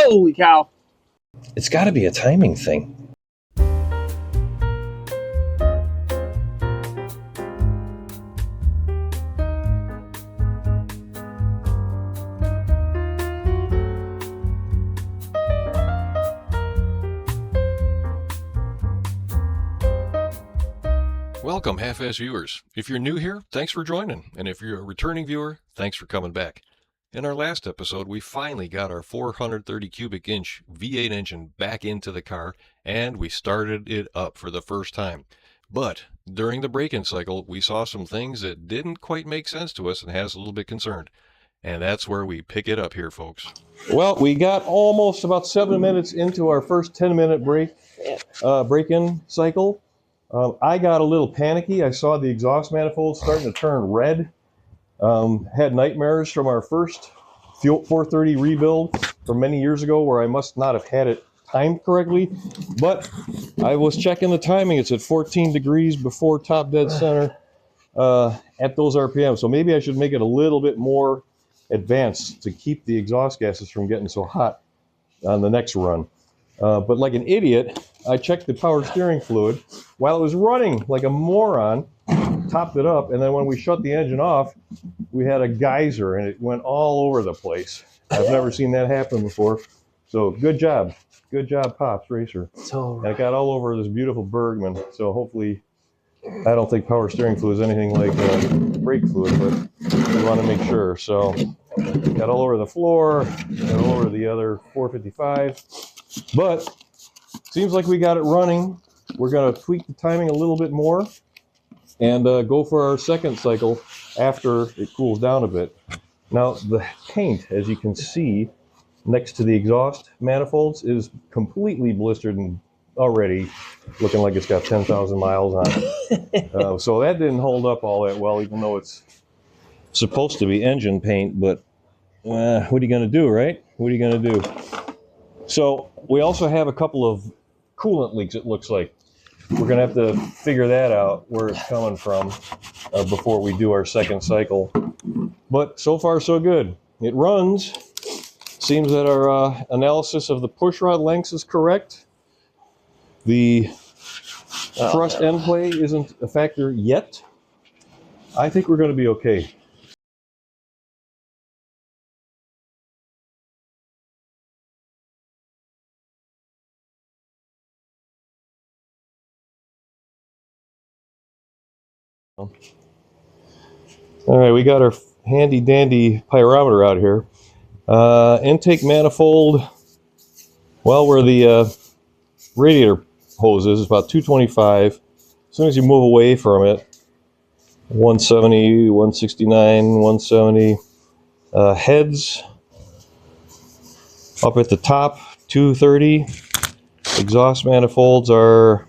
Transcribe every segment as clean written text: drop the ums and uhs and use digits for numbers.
Holy cow. It's got to be a timing thing. Welcome, half-ass viewers. If you're new here, thanks for joining. And if you're a returning viewer, thanks for coming back. In our last episode, we finally got our 430 cubic inch V8 engine back into the car, and we started it up for the first time. But during the break-in cycle, we saw some things that didn't quite make sense to us and had us a little bit concerned. And that's where we pick it up here, folks. Well, we got almost about 7 minutes into our first 10-minute break-in cycle. I got a little panicky. I saw the exhaust manifold starting to turn red. Had nightmares from our first 430 rebuild from many years ago where I must not have had it timed correctly. But I was checking the timing. It's at 14 degrees before top dead center at those RPMs. So maybe I should make it a little bit more advanced to keep the exhaust gases from getting so hot on the next run. But like an idiot, I checked the power steering fluid while it was running like a moron, topped it up, and then when we shut the engine off, we had a geyser and it went all over the place. I've never seen that happen before. So good job, Pops Racer. And it got all over this beautiful Bergman. So hopefully, I don't think power steering fluid is anything like brake fluid, but we want to make sure. So got all over the floor, got all over the other 455. But seems like we got it running. We're going to tweak the timing a little bit more and go for our second cycle after it cools down a bit. Now, the paint, as you can see, next to the exhaust manifolds is completely blistered and already looking like it's got 10,000 miles on it. So that didn't hold up all that well, even though it's supposed to be engine paint. But what are you going to do, right? What are you going to do? So we also have a couple of coolant leaks, it looks like. We're going to have to figure that out, where it's coming from, before we do our second cycle. But so far, so good. It runs. Seems that our analysis of the pushrod lengths is correct. The thrust end play isn't a factor yet. I think we're going to be okay. All right, we got our handy dandy pyrometer out here. Intake manifold, well, where the radiator hose is about 225. As soon as you move away from it, 170, 169, 170. Heads up at the top, 230. Exhaust manifolds are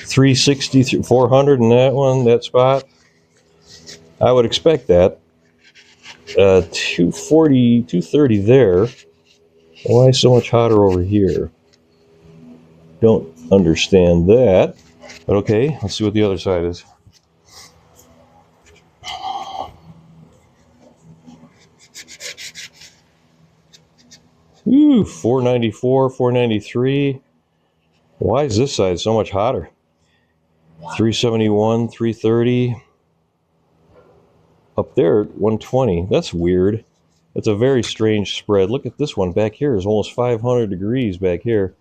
360, 400 in that one, that spot. I would expect that. 240, 230 there. Why so much hotter over here? Don't understand that. But okay, let's see what the other side is. Ooh, 494, 493. Why is this side so much hotter? 371, 330. Up there, 120. That's weird. That's a very strange spread. Look at this one back here. It's almost 500 degrees back here.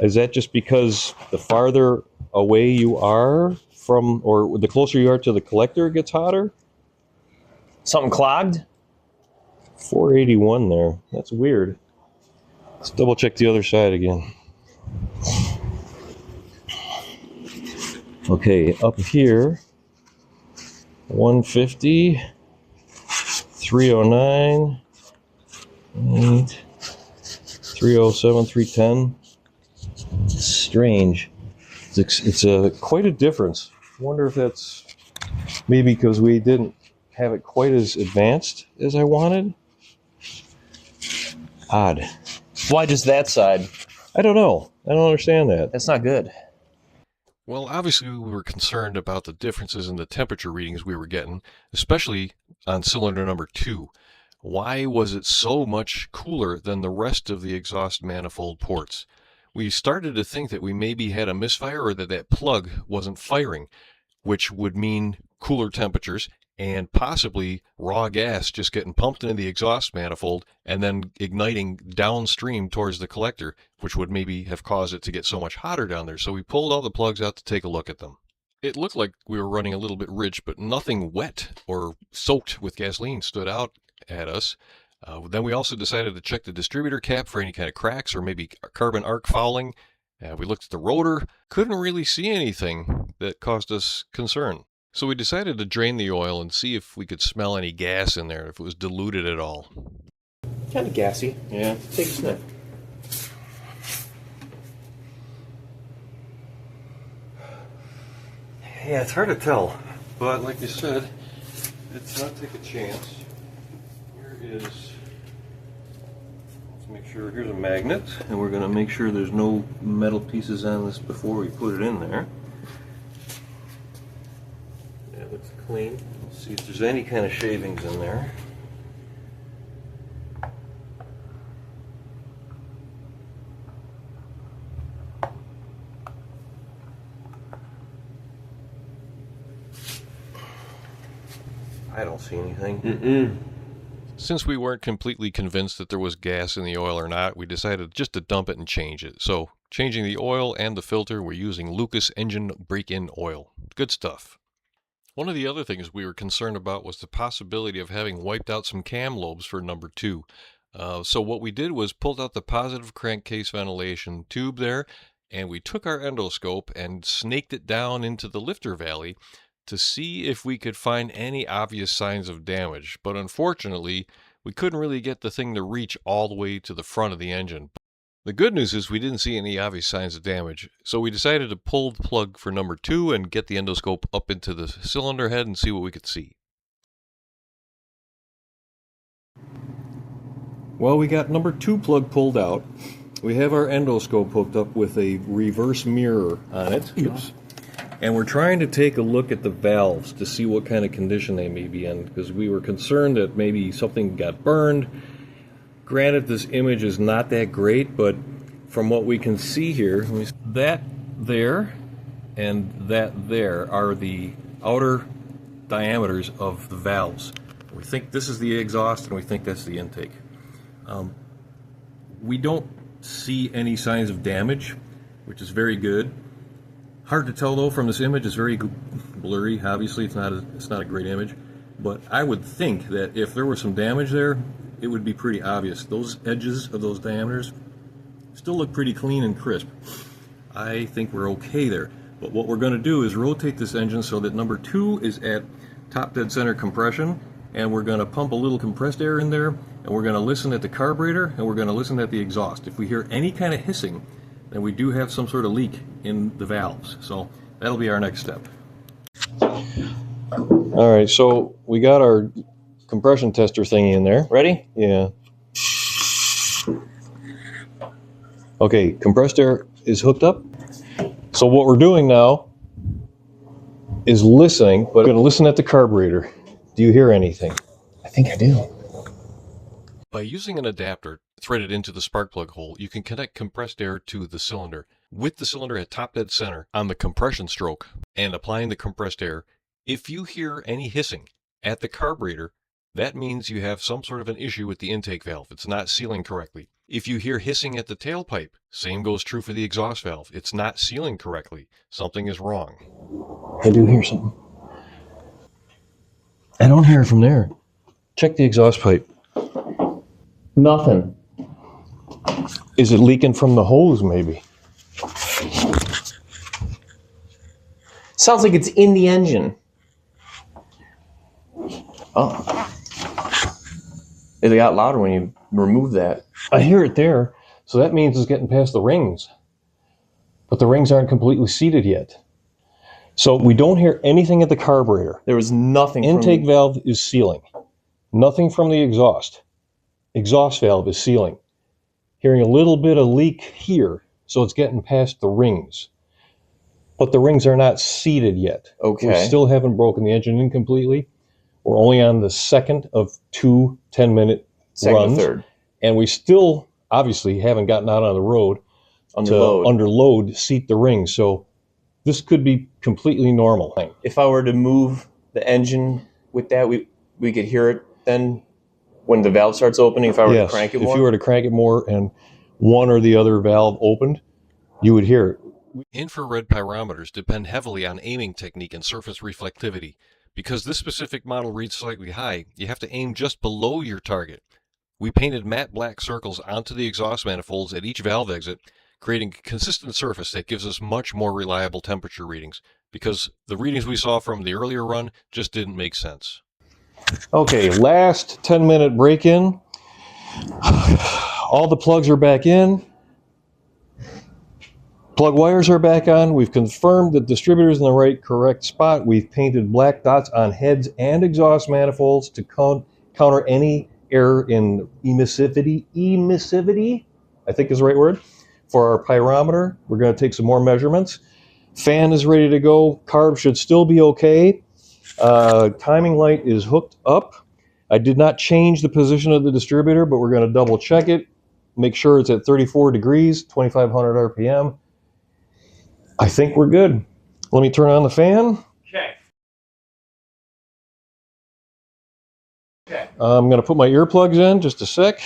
Is that just because the farther away you are from, or the closer you are to the collector, it gets hotter? Something clogged? 481 there. That's weird. Let's double check the other side again. Okay, up here, 150, 309, 307, 310. It's strange. It's quite a difference. I wonder if that's maybe because we didn't have it quite as advanced as I wanted. Odd. Why just that side? I don't know. I don't understand that. That's not good. Well, obviously we were concerned about the differences in the temperature readings we were getting, especially on cylinder number 2. Why was it so much cooler than the rest of the exhaust manifold ports? We started to think that we maybe had a misfire or that plug wasn't firing, which would mean cooler temperatures and possibly raw gas just getting pumped into the exhaust manifold and then igniting downstream towards the collector, which would maybe have caused it to get so much hotter down there. So we pulled all the plugs out to take a look at them. It looked like we were running a little bit rich, but nothing wet or soaked with gasoline stood out at us. Then we also decided to check the distributor cap for any kind of cracks or maybe carbon arc fouling. We looked at the rotor, couldn't really see anything that caused us concern. So we decided to drain the oil and see if we could smell any gas in there, if it was diluted at all. Kind of gassy. Yeah. Take a sniff. Yeah, it's hard to tell, but like you said, let's not take a chance. Here is, let's make sure, here's a magnet, and we're going to make sure there's no metal pieces on this before we put it in there. Yeah, it looks clean. Let's see if there's any kind of shavings in there. I don't see anything. Since we weren't completely convinced that there was gas in the oil or not, we decided just to dump it and change it. So, changing the oil and the filter, we're using Lucas engine break-in oil. Good stuff. One of the other things we were concerned about was the possibility of having wiped out some cam lobes for number 2. So what we did was pulled out the positive crankcase ventilation tube there, and we took our endoscope and snaked it down into the lifter valley to see if we could find any obvious signs of damage. But unfortunately, we couldn't really get the thing to reach all the way to the front of the engine. The good news is we didn't see any obvious signs of damage, so we decided to pull the plug for number 2 and get the endoscope up into the cylinder head and see what we could see. Well, we got number 2 plug pulled out. We have our endoscope hooked up with a reverse mirror on it. Oops. And we're trying to take a look at the valves to see what kind of condition they may be in, because we were concerned that maybe something got burned. Granted, this image is not that great, but from what we can see here, that there and that there are the outer diameters of the valves. We think this is the exhaust, and we think that's the intake. We don't see any signs of damage, which is very good. Hard to tell though from this image. It's very blurry. Obviously, it's not a great image, but I would think that if there was some damage there, it would be pretty obvious. Those edges of those diameters still look pretty clean and crisp. I think we're okay there. But what we're going to do is rotate this engine so that number 2 is at top dead center compression, and we're going to pump a little compressed air in there, and we're going to listen at the carburetor, and we're going to listen at the exhaust. If we hear any kind of hissing, then we do have some sort of leak in the valves. So that'll be our next step. All right, so we got our compression tester thingy in there. Ready? Yeah. Okay, compressed air is hooked up. So what we're doing now is listening, but we're going to listen at the carburetor. Do you hear anything? I think I do. By using an adapter threaded into the spark plug hole, you can connect compressed air to the cylinder. With the cylinder at top dead center on the compression stroke and applying the compressed air, if you hear any hissing at the carburetor, that means you have some sort of an issue with the intake valve. It's not sealing correctly. If you hear hissing at the tailpipe, same goes true for the exhaust valve. It's not sealing correctly. Something is wrong. I do hear something. I don't hear it from there. Check the exhaust pipe. Nothing. Is it leaking from the hose, maybe? Sounds like it's in the engine. Oh. It got louder when you removed that. I hear it there, so that means it's getting past the rings. But the rings aren't completely seated yet. So we don't hear anything at the carburetor. There was nothing. Intake valve is sealing. Nothing from the exhaust. Exhaust valve is sealing. Hearing a little bit of leak here, so it's getting past the rings. But the rings are not seated yet. Okay. We still haven't broken the engine in completely. We're only on the second of 2 10-minute Second or runs. third. And we still obviously haven't gotten out on the road Under to load. under load seat the rings. So this could be completely normal. If I were to move the engine with that, we could hear it then when the valve starts opening. If I were to crank it more. If you were to crank it more and one or the other valve opened, you would hear it. Infrared pyrometers depend heavily on aiming technique and surface reflectivity. Because this specific model reads slightly high, you have to aim just below your target. We painted matte black circles onto the exhaust manifolds at each valve exit, creating a consistent surface that gives us much more reliable temperature readings, because the readings we saw from the earlier run just didn't make sense. Okay, last 10-minute break-in. All the plugs are back in. Plug wires are back on. We've confirmed the distributor's in the correct spot. We've painted black dots on heads and exhaust manifolds to counter any error in emissivity, I think is the right word, for our pyrometer. We're going to take some more measurements. Fan is ready to go. Carb should still be okay. Timing light is hooked up. I did not change the position of the distributor, but we're going to double check it. Make sure it's at 34 degrees, 2,500 RPM. I think we're good. Let me turn on the fan. Okay. I'm going to put my earplugs in just a sec.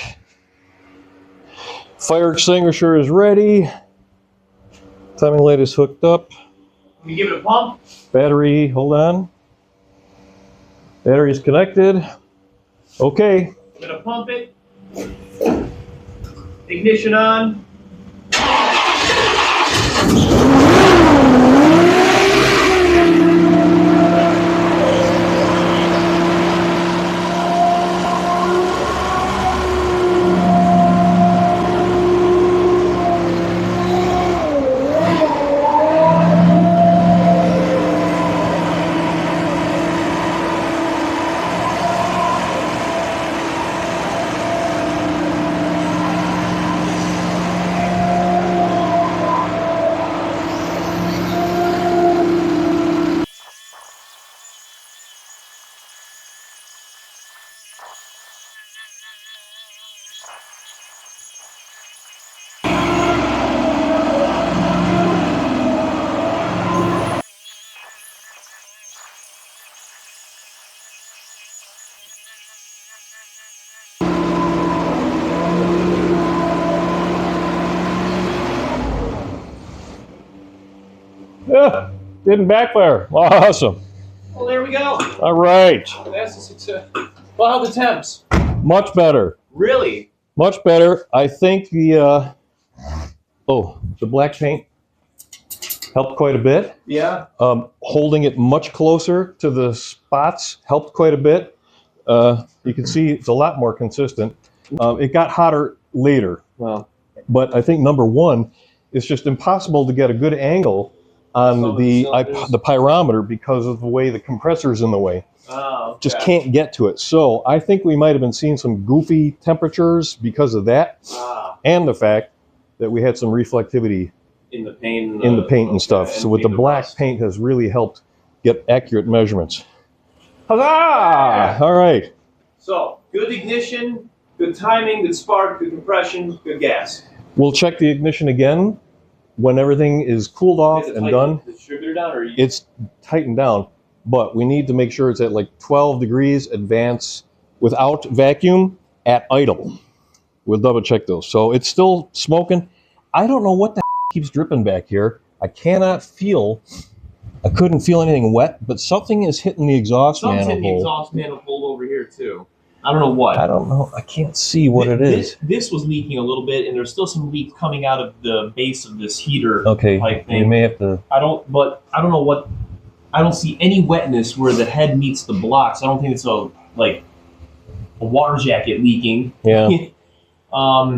Fire extinguisher is ready. Timing light is hooked up. Can you give it a pump? Battery, hold on. Battery is connected. Okay. I'm going to pump it. Ignition on. Yeah, didn't backfire. Awesome. Well, there we go. All right. That's a success. Well, how are the temps? Much better. Really? Much better. I think the black paint helped quite a bit. Yeah. Holding it much closer to the spots helped quite a bit. You can see it's a lot more consistent. It got hotter later. Well, but I think number one, it's just impossible to get a good angle on the pyrometer because of the way the compressor's in the way. oh, okay. Just can't get to it. So I think we might have been seeing some goofy temperatures because of that, and the fact that we had some reflectivity in the paint, and stuff. So with the black paint has really helped get accurate measurements. Huzzah! Yeah. All right. So good ignition, good timing, good spark, good compression, good gas. We'll check the ignition again when everything is cooled off and done. The distributor down, or It's tightened down, but we need to make sure it's at like 12 degrees advance without vacuum at idle. We'll double check those. So it's still smoking. I don't know what the keeps dripping back here. I couldn't feel anything wet, but something is hitting the exhaust manifold. Something's hitting the exhaust manifold over here too. I don't know what. I don't know. I can't see what it is. This was leaking a little bit, and there's still some leaks coming out of the base of this heater Okay, pipe thing. you may have to. I don't know what. I don't see any wetness where the head meets the blocks. I don't think it's a water jacket leaking. Yeah. I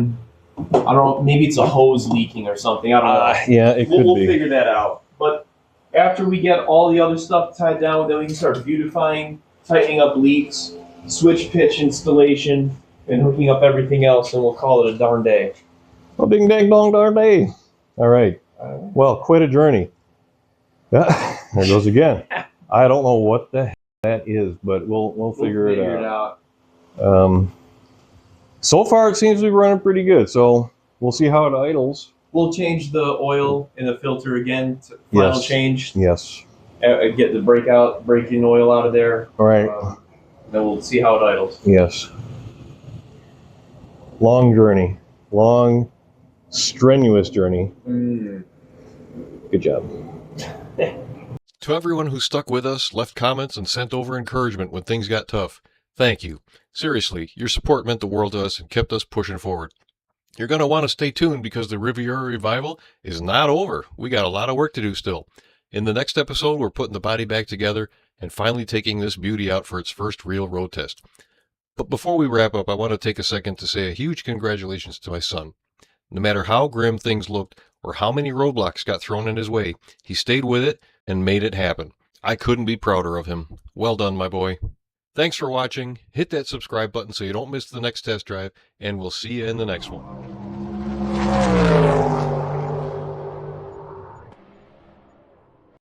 don't know. Maybe it's a hose leaking or something. I don't know. Yeah, it could We'll be. figure that out. But after we get all the other stuff tied down, then we can start beautifying, tightening up leaks, switch pitch installation, and hooking up everything else, and we'll call it a darn day. Oh, ding dang dong darn day. All right. Well, quite a journey. Yeah, there goes again. I don't know what the that is, but we'll figure it out. out. So far, it seems to be running pretty good. So we'll see how it idles. We'll change the oil in the filter again. Final change. Yes. Get the break-in oil out of there. All right. Then we'll see how it idles. Yes. Long journey. Long, strenuous journey. Good job. To everyone who stuck with us, left comments, and sent over encouragement when things got tough, thank you. Seriously, your support meant the world to us and kept us pushing forward. You're going to want to stay tuned because the Riviera Revival is not over. We got a lot of work to do still. In the next episode, we're putting the body back together and finally taking this beauty out for its first real road test. But before we wrap up, I want to take a second to say a huge congratulations to my son. No matter how grim things looked or how many roadblocks got thrown in his way, he stayed with it and made it happen. I couldn't be prouder of him. Well done, my boy. Thanks for watching. Hit that subscribe button so you don't miss the next test drive, and we'll see you in the next one.